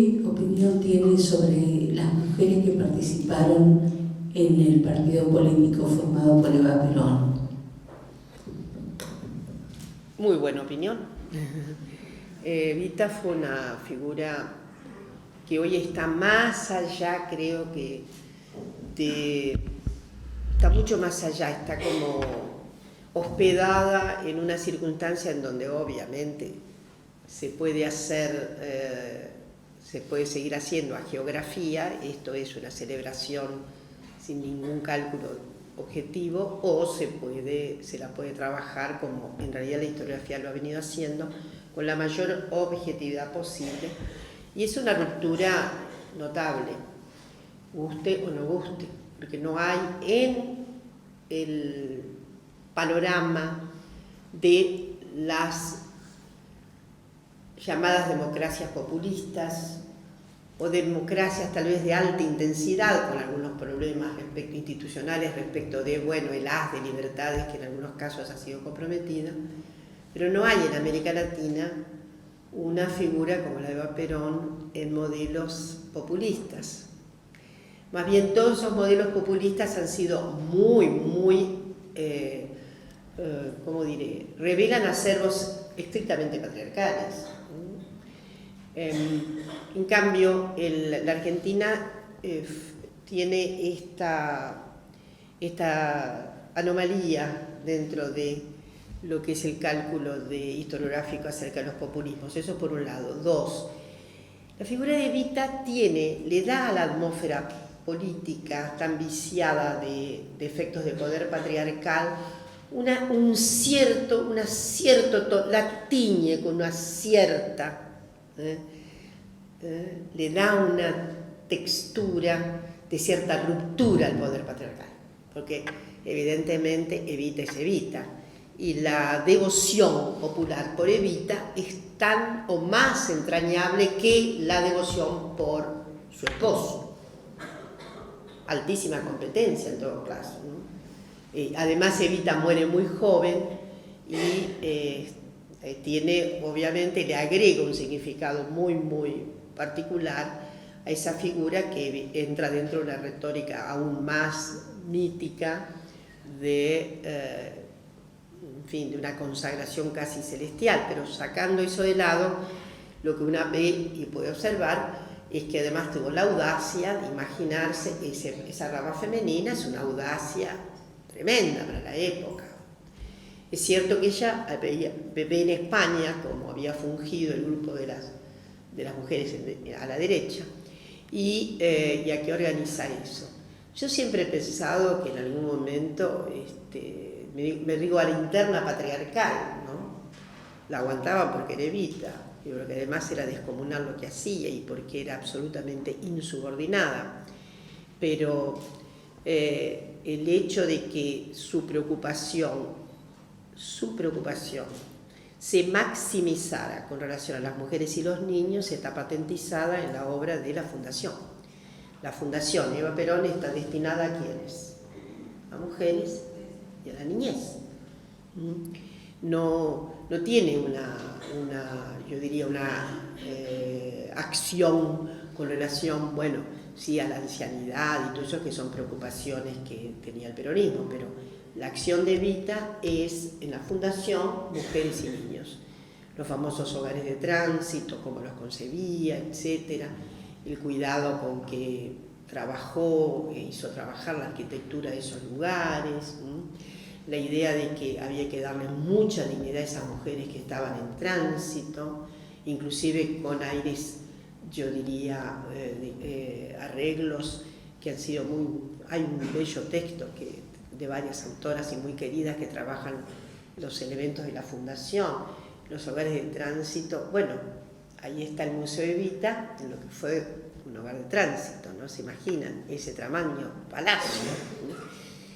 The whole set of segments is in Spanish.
¿qué opinión tiene sobre las mujeres que participaron en el partido político formado por Eva Perón? Muy buena opinión. Evita fue una figura que hoy está más allá, creo que está mucho más allá, está como hospedada en una circunstancia en donde obviamente se puede hacer, se puede seguir haciendo hagiografía, esto es una celebración sin ningún cálculo objetivo, o se la puede trabajar como en realidad la historiografía lo ha venido haciendo, con la mayor objetividad posible, y es una ruptura notable, guste o no guste, porque no hay en el panorama de las llamadas democracias populistas o democracias tal vez de alta intensidad, con algunos problemas institucionales respecto de, bueno, el haz de libertades que en algunos casos ha sido comprometida, pero no hay en América Latina una figura como la de Eva Perón en modelos populistas. Más bien todos esos modelos populistas han sido muy, ¿cómo diré?, revelan acervos estrictamente patriarcales. En cambio, la Argentina tiene esta anomalía dentro de lo que es el cálculo historiográfico acerca de los populismos. Eso por un lado. Dos, la figura de Evita le da a la atmósfera política tan viciada de efectos de poder patriarcal la tiñe con una cierta, le da una textura de cierta ruptura al poder patriarcal, porque evidentemente Evita es Evita, y la devoción popular por Evita es tan o más entrañable que la devoción por su esposo. Altísima competencia en todo caso, ¿no? Además Evita muere muy joven y obviamente le agrega un significado muy particular a esa figura que entra dentro de una retórica aún más mítica de una consagración casi celestial. Pero sacando eso de lado, lo que una ve y puede observar es que además tuvo la audacia de imaginarse esa rama femenina. Es una audacia tremenda para la época. Es cierto que ella ve en España como había fungido el grupo de las mujeres a la derecha y a qué organiza eso. Yo siempre he pensado que en algún momento me digo a la interna patriarcal, ¿no? La aguantaban porque era Evita, y porque además era descomunal lo que hacía y porque era absolutamente insubordinada. Pero el hecho de que su preocupación se maximizara con relación a las mujeres y los niños está patentizada en la obra de la Fundación. La Fundación Eva Perón está destinada ¿a quiénes? A mujeres y a la niñez. No tiene yo diría una acción con relación, bueno, sí, a la ancianidad y todo eso, que son preocupaciones que tenía el peronismo, pero la acción de Evita es en la Fundación Mujeres y Niños, los famosos hogares de tránsito, cómo los concebía, etcétera, el cuidado con que hizo trabajar la arquitectura de esos lugares, la idea de que había que darle mucha dignidad a esas mujeres que estaban en tránsito, inclusive con aires, yo diría, arreglos que han sido hay un bello texto de varias autoras y muy queridas que trabajan los elementos de la fundación, los hogares de tránsito. Bueno, ahí está el Museo Evita, en lo que fue un hogar de tránsito, ¿no? Se imaginan ese tamaño, palacio, ¿no?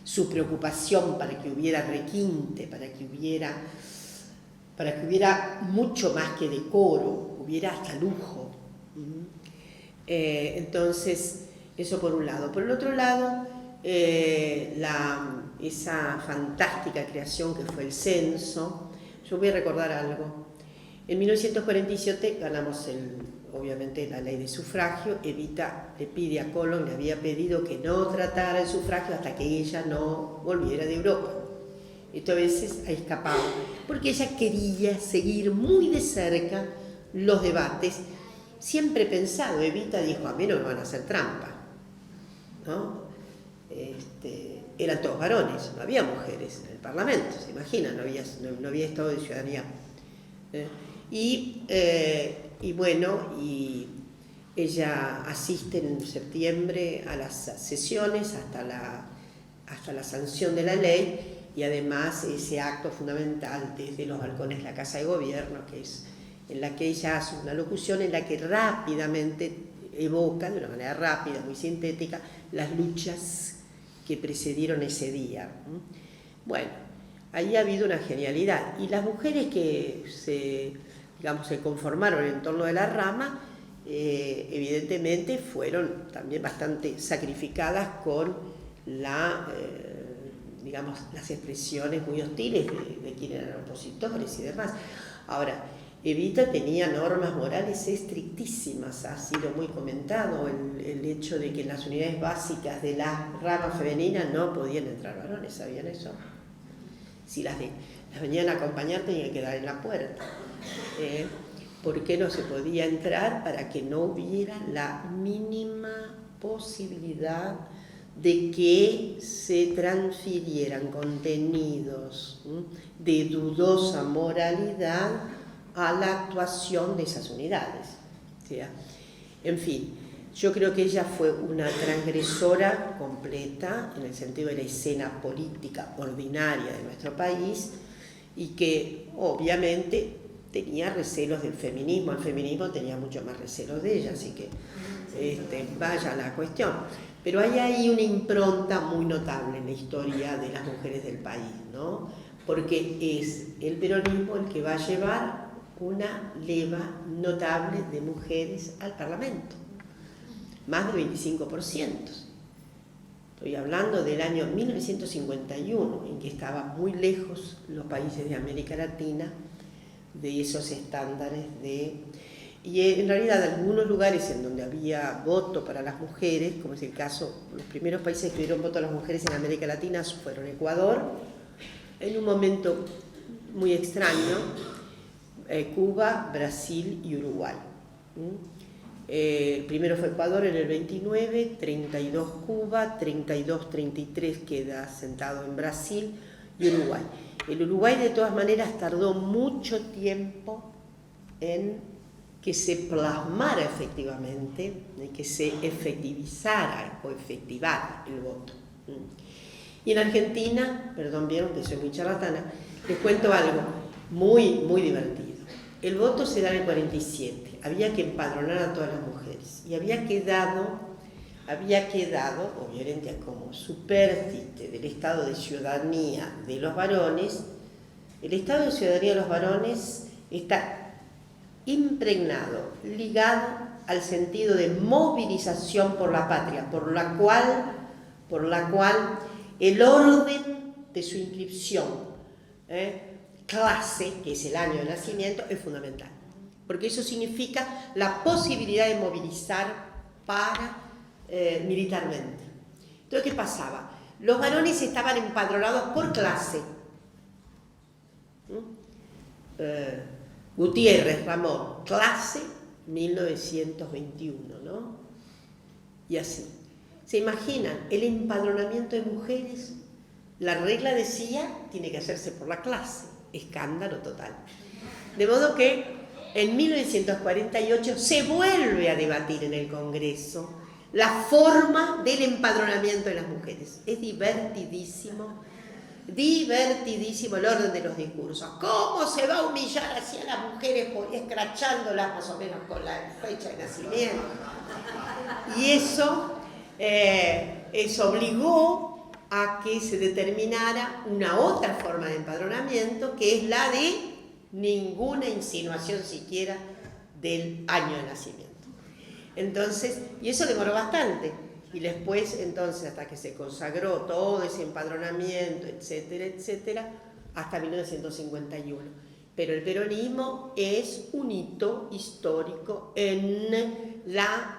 Su preocupación para que hubiera requinte, para que hubiera mucho más que decoro, hubiera hasta lujo. Entonces, eso por un lado. Por el otro lado, esa fantástica creación que fue el censo. Yo voy a recordar algo. En 1947 ganamos obviamente la ley de sufragio. Evita le pide a Colón, le había pedido que no tratara el sufragio hasta que ella no volviera de Europa. Esto a veces ha escapado, porque ella quería seguir muy de cerca los debates. Siempre pensado, Evita dijo, a mí no me van a hacer trampa, ¿no? Eran todos varones, no había mujeres en el Parlamento, se imagina, no había Estado de ciudadanía. Y ella asiste en septiembre a las sesiones hasta la sanción de la ley, y además ese acto fundamental desde los balcones de la Casa de Gobierno, que es en la que ella hace una locución en la que rápidamente evoca, de una manera rápida, muy sintética, las luchas que precedieron ese día. Bueno, ahí ha habido una genialidad, y las mujeres que se conformaron en torno de la rama, evidentemente fueron también bastante sacrificadas con las expresiones muy hostiles de quienes eran opositores y demás. Ahora, Evita tenía normas morales estrictísimas, ha sido muy comentado el hecho de que en las unidades básicas de la rama femenina no podían entrar varones, ¿sabían eso? Si las venían a acompañar tenían que quedar en la puerta. ¿Por qué no se podía entrar? Para que no hubiera la mínima posibilidad de que se transfirieran contenidos de dudosa moralidad a la actuación de esas unidades. En fin, yo creo que ella fue una transgresora completa en el sentido de la escena política ordinaria de nuestro país, y que obviamente tenía recelos del feminismo. El feminismo tenía mucho más recelos de ella, así que vaya la cuestión. Pero hay ahí una impronta muy notable en la historia de las mujeres del país, ¿no? Porque es el peronismo el que va a llevar una leva notable de mujeres al Parlamento, más del 25%. Estoy hablando del año 1951, en que estaban muy lejos los países de América Latina de esos estándares y en realidad algunos lugares en donde había voto para las mujeres, como es el caso, los primeros países que dieron voto a las mujeres en América Latina fueron Ecuador, en un momento muy extraño, Cuba, Brasil y Uruguay. Primero fue Ecuador en el 29, 32 Cuba, 32-33 queda sentado en Brasil y Uruguay. El Uruguay de todas maneras tardó mucho tiempo en que se plasmara efectivamente, en que se efectivizara o efectivara el voto. Y en Argentina, perdón, vieron que soy muy charlatana, les cuento algo muy, muy divertido. El voto se da en el 47, había que empadronar a todas las mujeres, y había quedado, obviamente como supérficie del estado de ciudadanía de los varones. El estado de ciudadanía de los varones está impregnado, ligado al sentido de movilización por la patria, por la cual el orden de su inscripción, clase, que es el año de nacimiento, es fundamental, porque eso significa la posibilidad de movilizar militarmente. Entonces, ¿qué pasaba? Los varones estaban empadronados por clase. Gutiérrez, Ramón, clase 1921, ¿no? Y así. ¿Se imaginan? El empadronamiento de mujeres, la regla decía, tiene que hacerse por la clase. Escándalo total. De modo que en 1948 se vuelve a debatir en el Congreso la forma del empadronamiento de las mujeres. Es divertidísimo el orden de los discursos. ¿Cómo se va a humillar hacia las mujeres escrachándolas más o menos con la fecha de nacimiento? Y eso obligó a que se determinara una otra forma de empadronamiento, que es la de ninguna insinuación siquiera del año de nacimiento. Entonces, y eso demoró bastante, y después, entonces, hasta que se consagró todo ese empadronamiento, etcétera, etcétera, hasta 1951. pero el peronismo es un hito histórico en la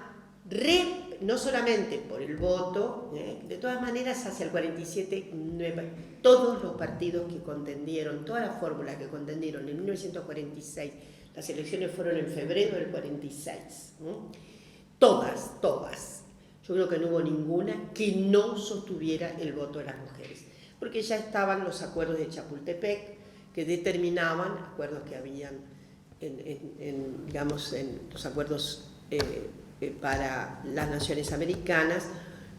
no solamente por el voto, de todas maneras hacia el 47, todos los partidos que contendieron, todas las fórmulas que contendieron en 1946, las elecciones fueron en febrero del 46, todas. Yo creo que no hubo ninguna que no sostuviera el voto de las mujeres, porque ya estaban los acuerdos de Chapultepec que determinaban, acuerdos que habían digamos, en los acuerdos para las naciones americanas,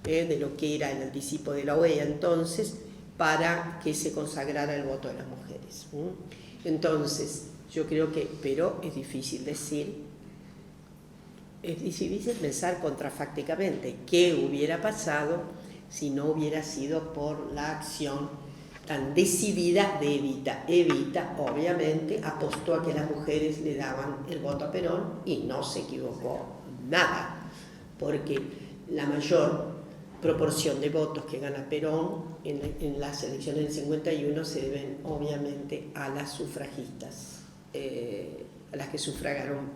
de lo que era el anticipo de la OEA entonces, para que se consagrara el voto de las mujeres. Entonces, yo creo que, pero es difícil decir, es difícil pensar contrafácticamente qué hubiera pasado si no hubiera sido por la acción tan decidida de Evita. Evita, obviamente, apostó a que las mujeres le daban el voto a Perón y no se equivocó nada, porque la mayor proporción de votos que gana Perón en las elecciones del 51 se deben, obviamente, a las sufragistas, a las que sufragaron,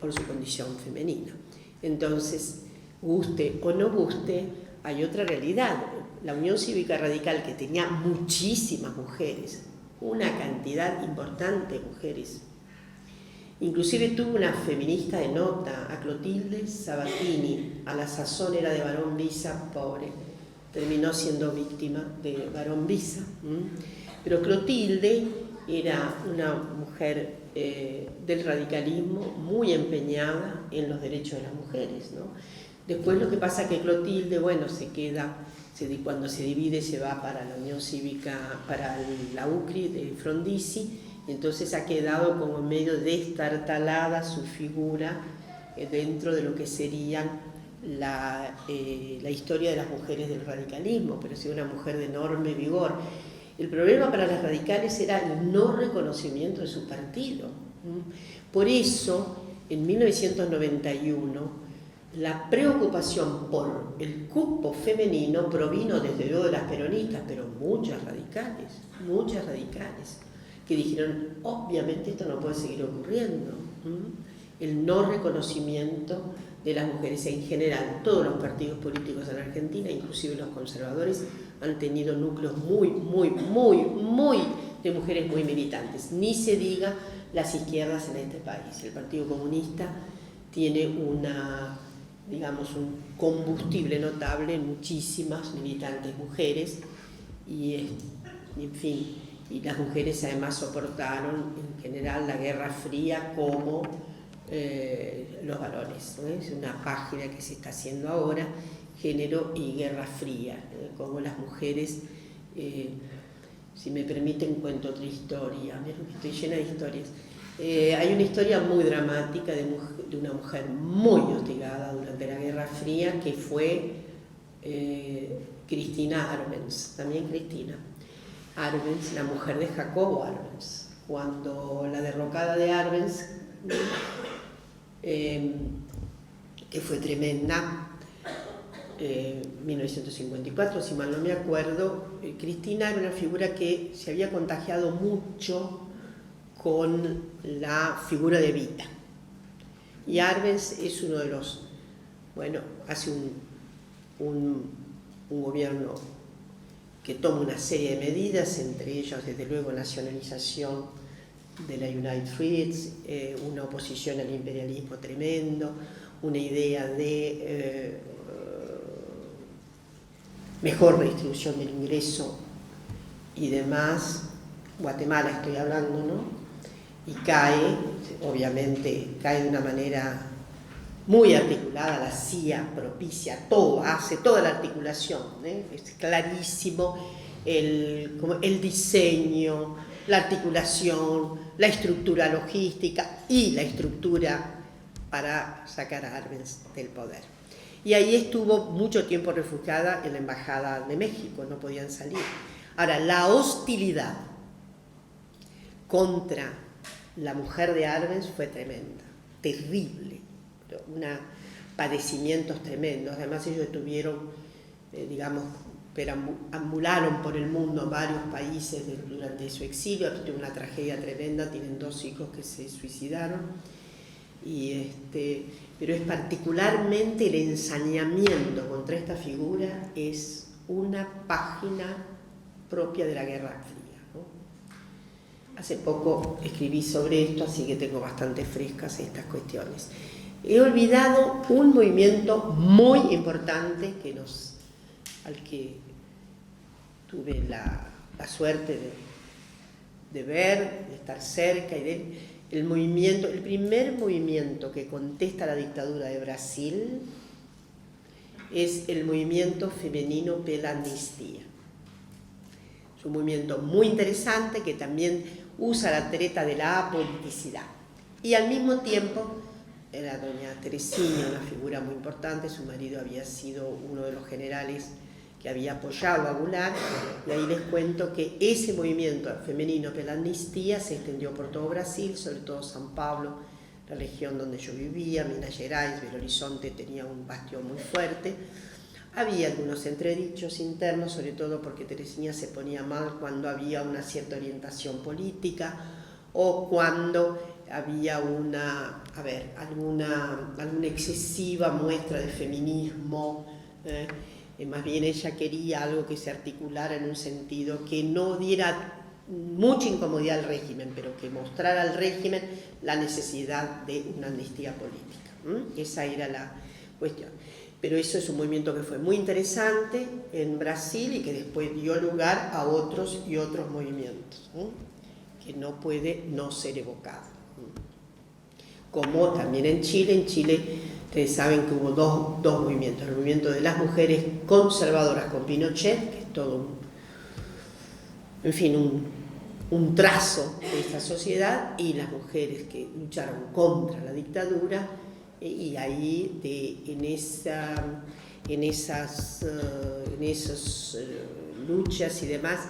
por su condición femenina. Entonces, guste o no guste, hay otra realidad. La Unión Cívica Radical, que tenía muchísimas mujeres, una cantidad importante de mujeres, inclusive tuvo una feminista de nota, a Clotilde Sabatini, a la sazón era de Barón Visa, pobre, terminó siendo víctima de Barón Visa, pero Clotilde era una mujer del radicalismo muy empeñada en los derechos de las mujeres, ¿no? Después lo que pasa es que Clotilde, bueno, se queda, cuando se divide se va para la Unión Cívica, para la UCRI de Frondizi, y entonces ha quedado como medio destartalada su figura dentro de lo que serían la historia de las mujeres del radicalismo, pero sí una mujer de enorme vigor. El problema para las radicales era el no reconocimiento de su partido. Por eso, en 1991, la preocupación por el cupo femenino provino desde luego de las peronistas, pero muchas radicales, que dijeron, obviamente esto no puede seguir ocurriendo. El no reconocimiento de las mujeres en general. Todos los partidos políticos en Argentina, inclusive los conservadores, han tenido núcleos muy de mujeres muy militantes. Ni se diga las izquierdas en este país. El Partido Comunista tiene un combustible notable en muchísimas militantes mujeres y en fin, y las mujeres además soportaron en general la Guerra Fría como los varones, ¿no? Es una página que se está haciendo ahora, Género y Guerra Fría, como las mujeres, si me permiten cuento otra historia, estoy llena de historias. Hay una historia muy dramática de una mujer muy hostigada durante la Guerra Fría, que fue Cristina Arbenz, también Cristina Arbenz, la mujer de Jacobo Arbenz. Cuando la derrocada de Arbenz, que fue tremenda, 1954, si mal no me acuerdo, Cristina era una figura que se había contagiado mucho con la figura de Evita. Y Arbenz es uno de los, hace un gobierno que toma una serie de medidas, entre ellas, desde luego, nacionalización de la United Fruits, una oposición al imperialismo tremendo, una idea de mejor redistribución del ingreso y demás. Guatemala estoy hablando, ¿no? Y obviamente cae de una manera muy articulada, la CIA propicia todo, hace toda la articulación, es clarísimo el diseño, la articulación, la estructura logística y la estructura para sacar a Arbenz del poder. Y ahí estuvo mucho tiempo refugiada en la Embajada de México, no podían salir. Ahora, la hostilidad contra la mujer de Arbenz fue tremenda, terrible, padecimientos tremendos. Además ellos estuvieron, perambularon por el mundo en varios países durante su exilio. Tuvo una tragedia tremenda, tienen 2 hijos que se suicidaron. Pero es particularmente el ensañamiento contra esta figura, es una página propia de la Guerra Fría, ¿no? Hace poco escribí sobre esto, así que tengo bastante frescas estas cuestiones. He olvidado un movimiento muy importante al que tuve la suerte de ver, de estar cerca y de el primer movimiento que contesta la dictadura de Brasil es el movimiento femenino pela anistia. Es un movimiento muy interesante que también usa la treta de la apoliticidad. Y al mismo tiempo, era doña Teresina, una figura muy importante, su marido había sido uno de los generales que había apoyado a Goulart, y ahí les cuento que ese movimiento femenino pela anistia se extendió por todo Brasil, sobre todo São Paulo, la región donde yo vivía, Minas Gerais, Belo Horizonte tenía un bastión muy fuerte. Había algunos entredichos internos, sobre todo porque Teresina se ponía mal cuando había una cierta orientación política o cuando había alguna excesiva muestra de feminismo. Más bien ella quería algo que se articulara en un sentido que no diera mucha incomodidad al régimen, pero que mostrara al régimen la necesidad de una amnistía política. Esa era la cuestión. Pero eso es un movimiento que fue muy interesante en Brasil y que después dio lugar a otros y otros movimientos, que no puede no ser evocado. Como también en Chile, ustedes saben que hubo dos movimientos, el movimiento de las mujeres conservadoras con Pinochet, que es todo un trazo de esta sociedad, y las mujeres que lucharon contra la dictadura, y ahí en esas luchas y demás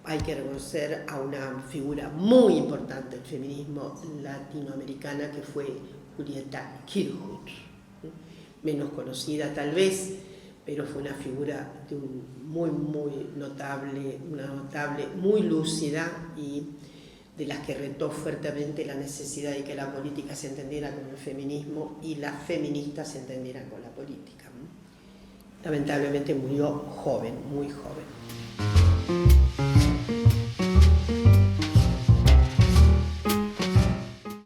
hay que reconocer a una figura muy importante del feminismo latinoamericana, que fue Julieta Kirchhoff, menos conocida tal vez, pero fue una figura de muy notable, muy lúcida, y de las que retó fuertemente la necesidad de que la política se entendiera con el feminismo y las feministas se entendieran con la política. Lamentablemente murió joven, muy joven.